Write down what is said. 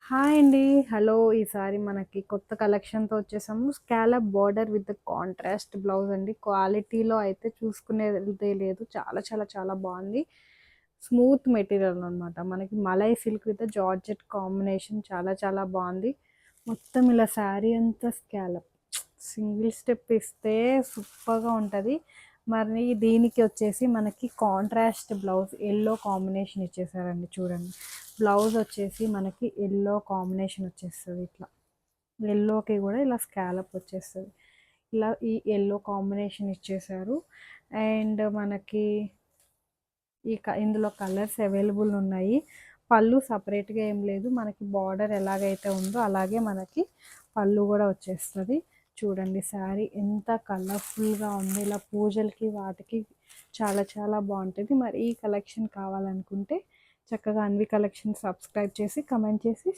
Hi అండి. Hello! ఈసారి మనకి కొత్త కలెక్షన్‌తో వచ్చేసాము. Scallop border with contrast blouse అండి. క్వాలిటీలో అయితే చూసుకునేదే లేదు. చాలా చాలా చాలా బావుంది. స్మూత్ మెటీరియల్ అనమాట. మనకి malai silk with georgette combination చాలా చాలా బావుంది. మొత్తం ఇలా శారీ అంతా స్కాలప్. సింగిల్ స్టెప్ ఇస్తే సూపర్‌గా ఉంటది. మరి దీనికి వచ్చేసి మనకి కాంట్రాస్ట్ బ్లౌజ్ యెల్లో కాంబినేషన్ ఇచ్చేసారండి చూడండి. బ్లౌజ్ వచ్చేసి మనకి యెల్లో కాంబినేషన్ వచ్చేస్తుంది ఇట్లా. యెల్లోకి కూడా ఇలా స్కాలప్ వచ్చేస్తుంది. ఇలా ఈ యెల్లో కాంబినేషన్ ఇచ్చేసారు. అండ్ మనకి ఇందులో కలర్స్ అవైలబుల్ ఉన్నాయి. పళ్ళు సపరేట్గా ఏం లేదు. మనకి బార్డర్ ఎలాగైతే ఉందో అలాగే మనకి పళ్ళు కూడా వచ్చేస్తుంది. చూడండి శారీ ఎంత కలర్ఫుల్గా ఉంది. ఇలా పూజలకి వాటికి చాలా చాలా బాగుంటుంది. మరి ఈ కలెక్షన్ కావాలనుకుంటే చక్కగా అన్వి కలెక్షన్ సబ్స్క్రైబ్ చేసి కమెంట్ చేసి